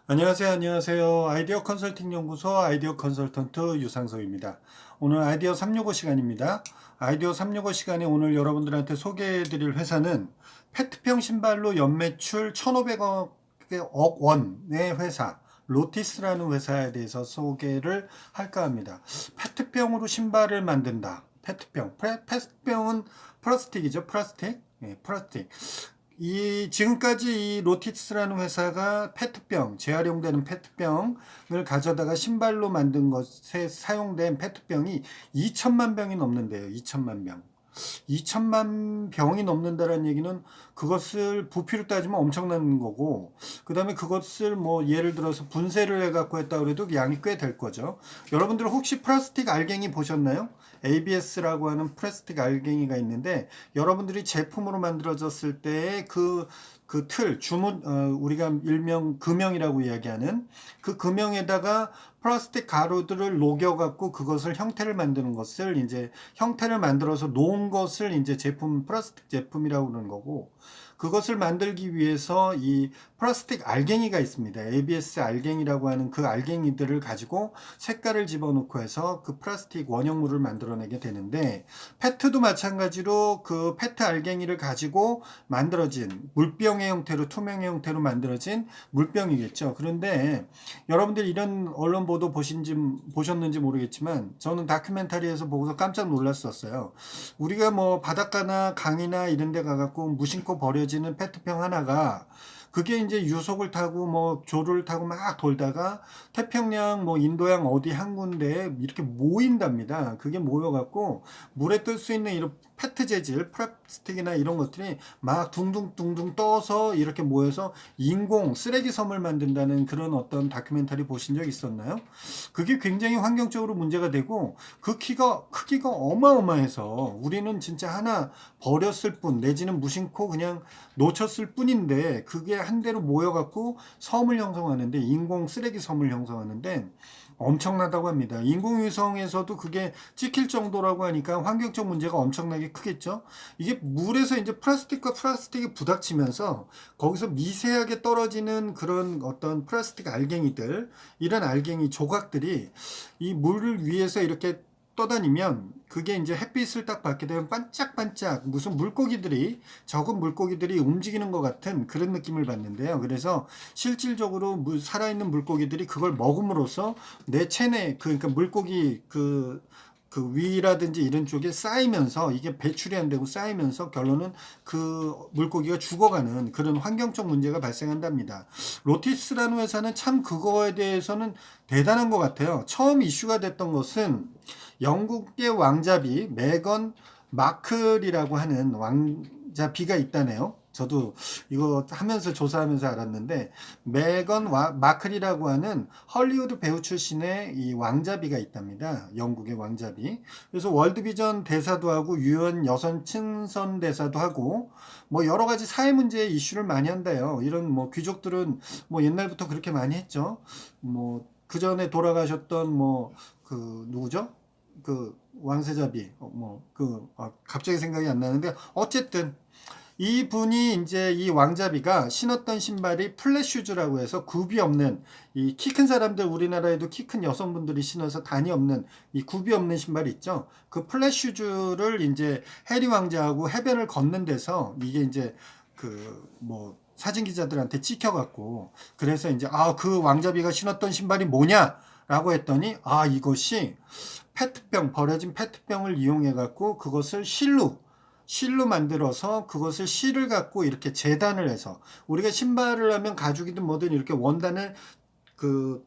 안녕하세요. 아이디어 컨설팅 연구소 아이디어 컨설턴트 유상석입니다. 오늘 아이디어 365 시간입니다. 아이디어 365 시간에 오늘 여러분들한테 소개해 드릴 회사는 페트병 신발로 연매출 1,500억 원의 회사 로티스라는 회사에 대해서 소개를 할까 합니다. 페트병으로 신발을 만든다. 페트병은 플라스틱이죠. 플라스틱. 예, 플라스틱. 지금까지 이 로티스라는 회사가 페트병, 재활용되는 페트병을 가져다가 신발로 만든 것에 사용된 페트병이 2천만 병이 넘는데요. 2천만 병. 2천만 병이 넘는다는 얘기는 그것을 부피로 따지면 엄청난 거고, 그 다음에 그것을 뭐 예를 들어서 분쇄를 해갖고 했다 그래도 양이 꽤 될 거죠. 여러분들 혹시 플라스틱 알갱이 보셨나요? ABS라고 하는 플라스틱 알갱이가 있는데, 여러분들이 제품으로 만들어졌을 때의 그 틀, 우리가 일명 금형이라고 이야기하는 그 금형에다가 플라스틱 가루들을 녹여갖고 그것을 형태를 만드는 것을 이제 형태를 만들어서 놓은 것을 이제 플라스틱 제품이라고 그러는 거고, 그것을 만들기 위해서 이 플라스틱 알갱이가 있습니다. ABS 알갱이라고 하는 그 알갱이들을 가지고 색깔을 집어넣고 해서 그 플라스틱 원형물을 만들어내게 되는데, 페트도 마찬가지로 그 페트 알갱이를 가지고 만들어진 물병의 형태로, 투명의 형태로 만들어진 물병이겠죠. 그런데 여러분들 이런 언론 보도 보셨는지 모르겠지만 저는 다큐멘터리에서 보고서 깜짝 놀랐었어요. 우리가 뭐 바닷가나 강이나 이런 데 가갖고 무심코 버려지는 페트병 하나가 그게 이제 유속을 타고 뭐 조를 타고 막 돌다가 태평양 뭐 인도양 어디 한 군데에 이렇게 모인답니다. 그게 모여갖고 물에 뜰 수 있는 이런 페트 재질, 플라스틱이나 이런 것들이 막 둥둥둥둥 떠서 이렇게 모여서 인공 쓰레기 섬을 만든다는 그런 어떤 다큐멘터리 보신 적 있었나요? 그게 굉장히 환경적으로 문제가 되고 그 크기가 어마어마해서 우리는 진짜 하나 버렸을 뿐 내지는 무심코 그냥 놓쳤을 뿐인데 그게 한 대로 모여갖고 섬을 형성하는데 인공 쓰레기 섬을 형성하는데 엄청나다고 합니다. 인공위성에서도 그게 찍힐 정도라고 하니까 환경적 문제가 엄청나게 크겠죠. 이게 물에서 이제 플라스틱과 플라스틱이 부닥치면서 거기서 미세하게 떨어지는 그런 어떤 플라스틱 알갱이들, 이런 알갱이 조각들이 이 물을 위에서 이렇게 떠다니면 그게 이제 햇빛을 딱 받게 되면 반짝반짝 무슨 적은 물고기들이 움직이는 것 같은 그런 느낌을 받는데요. 그래서 실질적으로 살아있는 물고기들이 그걸 먹음으로써 내 체내, 그러니까 물고기 그 위라든지 이런 쪽에 쌓이면서 이게 배출이 안 되고 쌓이면서 결론은 그 물고기가 죽어가는 그런 환경적 문제가 발생한답니다. 로티스라는 회사는 참 그거에 대해서는 대단한 것 같아요. 처음 이슈가 됐던 것은 영국의 왕자비 메건 마클이라고 하는 왕자비가 있다네요. 저도 이거 하면서 조사하면서 알았는데 메건 마클이라고 하는 헐리우드 배우 출신의 이 왕자비가 있답니다. 영국의 왕자비. 그래서 월드비전 대사도 하고 유엔 여성 친선 대사도 하고 뭐 여러 가지 사회 문제 이슈를 많이 한대요. 이런 뭐 귀족들은 뭐 옛날부터 그렇게 많이 했죠. 뭐 그 전에 돌아가셨던 뭐 그 누구죠? 그 왕세자비 갑자기 생각이 안 나는데 어쨌든 이 분이 이제 이 왕자비가 신었던 신발이 플랫슈즈라고 해서 굽이 없는 이 키 큰 사람들 우리나라에도 키 큰 여성분들이 신어서 단이 없는 이 굽이 없는 신발 있죠. 그 플랫슈즈를 이제 해리 왕자하고 해변을 걷는 데서 이게 이제 그 뭐 사진 기자들한테 찍혀갖고 그래서 이제 그 왕자비가 신었던 신발이 뭐냐라고 했더니 이것이 버려진 페트병을 이용해 갖고 그것을 실로 만들어서 그것을 실을 갖고 이렇게 재단을 해서 우리가 신발을 하면 가죽이든 뭐든 이렇게 원단을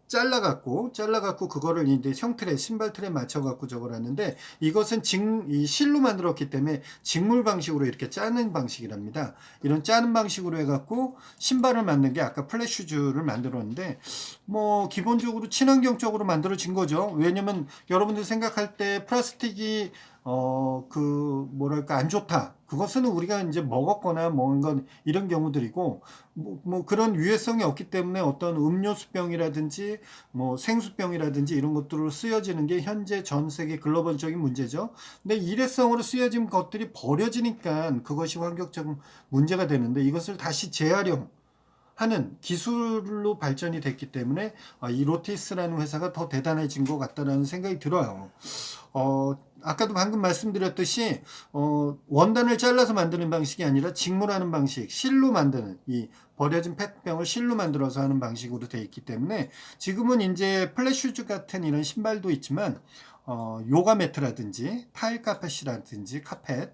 잘라갖고 그거를 이제 신발 틀에 맞춰갖고 저걸 하는데 이것은 이 실로 만들었기 때문에 직물 방식으로 이렇게 짜는 방식이랍니다. 이런 짜는 방식으로 해갖고 신발을 만든 게 아까 플랫슈즈를 만들었는데 뭐 기본적으로 친환경적으로 만들어진 거죠. 왜냐면 여러분들 생각할 때 플라스틱이 뭐랄까 안 좋다. 그것은 우리가 이제 먹었거나 먹은 건 이런 경우들이고 뭐 그런 유해성이 없기 때문에 어떤 음료수병이라든지 뭐 생수병이라든지 이런 것들로 쓰여지는 게 현재 전 세계 글로벌적인 문제죠. 근데 일회성으로 쓰여진 것들이 버려지니까 그것이 환경적 문제가 되는데 이것을 다시 재활용 하는 기술로 발전이 됐기 때문에 이 로티스라는 회사가 더 대단해진 것 같다라는 생각이 들어요. 아까도 방금 말씀드렸듯이 원단을 잘라서 만드는 방식이 아니라 직물하는 방식, 실로 만드는 이 버려진 페트병을 실로 만들어서 하는 방식으로 되어 있기 때문에 지금은 이제 플랫슈즈 같은 이런 신발도 있지만 요가 매트라든지 타일 카펫이라든지 카펫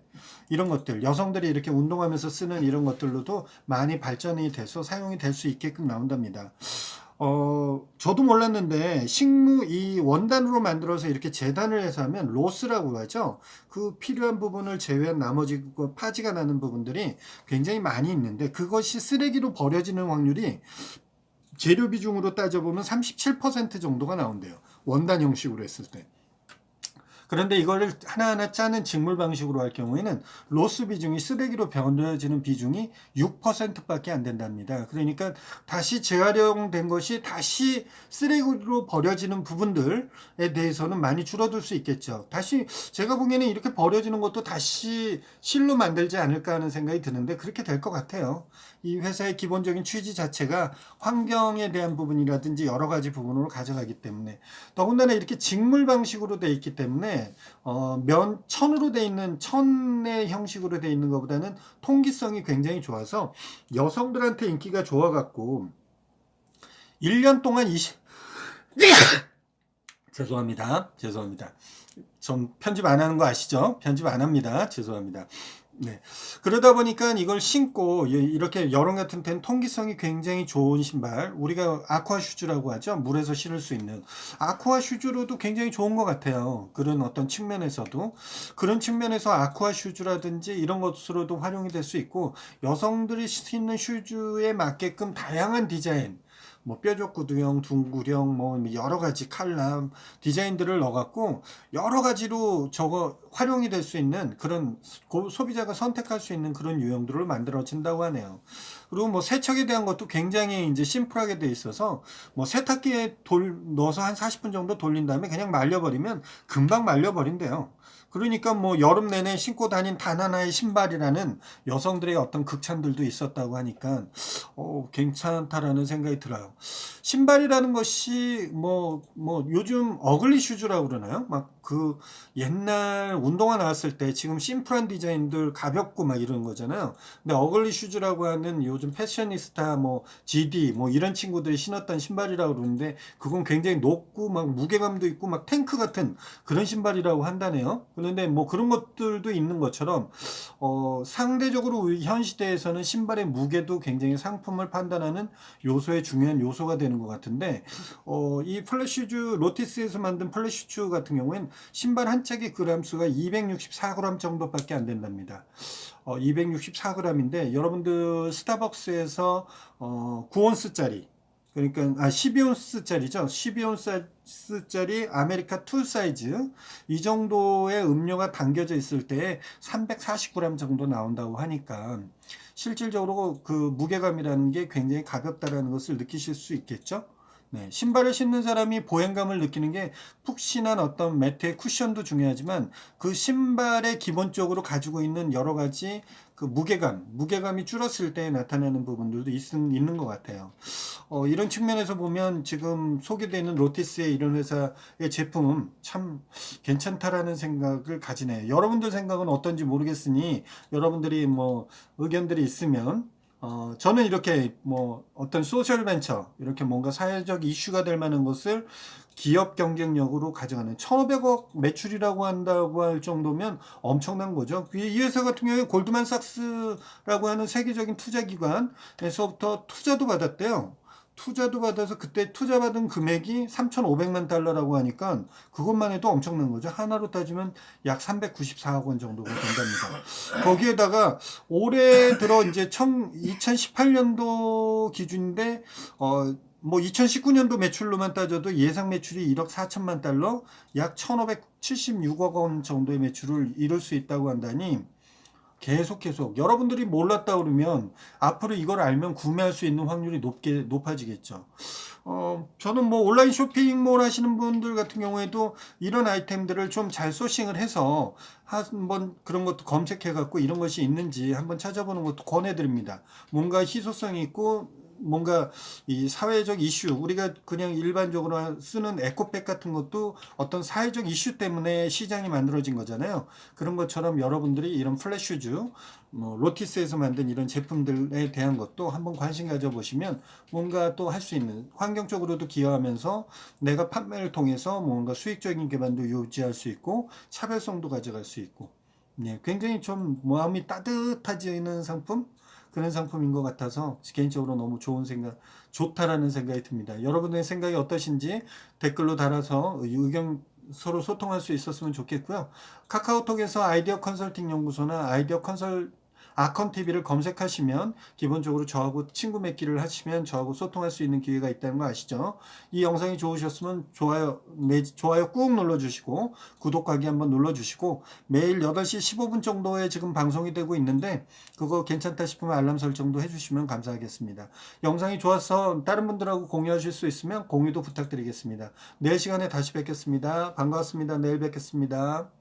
이런 것들 여성들이 이렇게 운동하면서 쓰는 이런 것들로도 많이 발전이 돼서 사용이 될 수 있게끔 나온답니다. 저도 몰랐는데 식무 이 원단으로 만들어서 이렇게 재단을 해서 하면 로스라고 하죠. 그 필요한 부분을 제외한 나머지 그 파지가 나는 부분들이 굉장히 많이 있는데 그것이 쓰레기로 버려지는 확률이 재료 비중으로 따져보면 37% 정도가 나온대요. 원단 형식으로 했을 때. 그런데 이거를 하나하나 짜는 직물 방식으로 할 경우에는 로스 비중이 쓰레기로 버려지는 비중이 6%밖에 안 된답니다. 그러니까 다시 재활용된 것이 다시 쓰레기로 버려지는 부분들에 대해서는 많이 줄어들 수 있겠죠. 다시 제가 보기에는 이렇게 버려지는 것도 다시 실로 만들지 않을까 하는 생각이 드는데 그렇게 될 것 같아요. 이 회사의 기본적인 취지 자체가 환경에 대한 부분이라든지 여러 가지 부분으로 가져가기 때문에 더군다나 이렇게 직물 방식으로 되어 있기 때문에 천으로 되어 있는 천의 형식으로 되어 있는 것보다는 통기성이 굉장히 좋아서 여성들한테 인기가 좋아갖고 1년 동안 죄송합니다. 전 편집 안 하는 거 아시죠? 편집 안 합니다. 죄송합니다. 네. 그러다 보니까 이걸 신고 이렇게 여름 같은 때는 통기성이 굉장히 좋은 신발, 우리가 아쿠아 슈즈라고 하죠. 물에서 신을 수 있는 아쿠아 슈즈로도 굉장히 좋은 것 같아요. 그런 어떤 측면에서도 그런 측면에서 아쿠아 슈즈라든지 이런 것으로도 활용이 될 수 있고 여성들이 신는 슈즈에 맞게끔 다양한 디자인 뭐 뾰족 구두형, 둥구형, 뭐 여러 가지 칼라 디자인들을 넣어갖고 여러 가지로 저거 활용이 될 수 있는 그런 소비자가 선택할 수 있는 그런 유형들을 만들어진다고 하네요. 그리고 뭐 세척에 대한 것도 굉장히 이제 심플하게 돼 있어서 뭐 세탁기에 넣어서 한 40분 정도 돌린 다음에 그냥 말려버리면 금방 말려버린대요. 그러니까 뭐 여름 내내 신고 다닌 단 하나의 신발이라는 여성들의 어떤 극찬들도 있었다고 하니까 괜찮다라는 생각이 들어요. 신발이라는 것이 뭐 요즘 어글리 슈즈라고 그러나요? 막 그 옛날 운동화 나왔을 때 지금 심플한 디자인들 가볍고 막 이런 거잖아요. 근데 어글리 슈즈라고 하는 요즘 패셔니스타 뭐 GD 뭐 이런 친구들이 신었던 신발이라고 그러는데 그건 굉장히 높고 막 무게감도 있고 막 탱크 같은 그런 신발이라고 한다네요. 그런데 뭐 그런 것들도 있는 것처럼 상대적으로 현 시대에서는 신발의 무게도 굉장히 상품을 판단하는 요소의 중요한 요소가 되는 것 같은데 이 플랫슈즈 로티스에서 만든 플랫슈즈 같은 경우엔 신발 한 짝의 그램수가 264g 정도밖에 안 된답니다. 264g인데 여러분들 스타벅스에서 9온스짜리 그러니까 12온스짜리죠. 12온스짜리 아메리카 2 사이즈 이 정도의 음료가 담겨져 있을 때 340g 정도 나온다고 하니까 실질적으로 그 무게감이라는 게 굉장히 가볍다라는 것을 느끼실 수 있겠죠. 네, 신발을 신는 사람이 보행감을 느끼는 게 푹신한 어떤 매트의 쿠션도 중요하지만 그 신발의 기본적으로 가지고 있는 여러 가지 그 무게감이 줄었을 때 나타나는 부분들도 있는 것 같아요. 이런 측면에서 보면 지금 소개되는 로티스의 이런 회사의 제품 참 괜찮다라는 생각을 가지네요. 여러분들 생각은 어떤지 모르겠으니 여러분들이 뭐 의견들이 있으면 저는 이렇게 뭐 어떤 소셜 벤처 이렇게 뭔가 사회적 이슈가 될 만한 것을 기업 경쟁력으로 가져가는 1,500억 매출이라고 한다고 할 정도면 엄청난 거죠. 이 회사 같은 경우에 골드만삭스라고 하는 세계적인 투자기관에서부터 투자도 받았대요. 투자도 받아서 그때 투자받은 금액이 3,500만 달러라고 하니까 그것만 해도 엄청난 거죠. 하나로 따지면 약 394억 원 정도가 된답니다. 거기에다가 올해 들어 이제 2018년도 기준인데 뭐 2019년도 매출로만 따져도 예상 매출이 1억 4천만 달러, 약 1,576억 원 정도의 매출을 이룰 수 있다고 한다니 계속 여러분들이 몰랐다 그러면 앞으로 이걸 알면 구매할 수 있는 확률이 높아지겠죠. 저는 뭐 온라인 쇼핑몰 하시는 분들 같은 경우에도 이런 아이템들을 좀 잘 소싱을 해서 한번 그런 것도 검색해 갖고 이런 것이 있는지 한번 찾아보는 것도 권해드립니다. 뭔가 희소성이 있고 뭔가 이 사회적 이슈, 우리가 그냥 일반적으로 쓰는 에코백 같은 것도 어떤 사회적 이슈 때문에 시장이 만들어진 거잖아요. 그런 것처럼 여러분들이 이런 플랫슈즈, 뭐 로티스에서 만든 이런 제품들에 대한 것도 한번 관심 가져보시면 뭔가 또 할 수 있는, 환경적으로도 기여하면서 내가 판매를 통해서 뭔가 수익적인 기반도 유지할 수 있고 차별성도 가져갈 수 있고, 네, 굉장히 좀 마음이 따뜻해지는 상품, 그런 상품인 것 같아서 개인적으로 너무 좋다라는 생각이 듭니다. 여러분의 생각이 어떠신지 댓글로 달아서 의견 서로 소통할 수 있었으면 좋겠고요. 카카오톡에서 아이디어 컨설팅 연구소나 아이디어 컨설 아컨TV를 검색하시면 기본적으로 저하고 친구 맺기를 하시면 저하고 소통할 수 있는 기회가 있다는 거 아시죠? 이 영상이 좋으셨으면 좋아요 꾹 눌러주시고 구독하기 한번 눌러주시고 매일 8시 15분 정도에 지금 방송이 되고 있는데 그거 괜찮다 싶으면 알람 설정도 해주시면 감사하겠습니다. 영상이 좋아서 다른 분들하고 공유하실 수 있으면 공유도 부탁드리겠습니다. 내일 시간에 다시 뵙겠습니다. 반갑습니다. 내일 뵙겠습니다.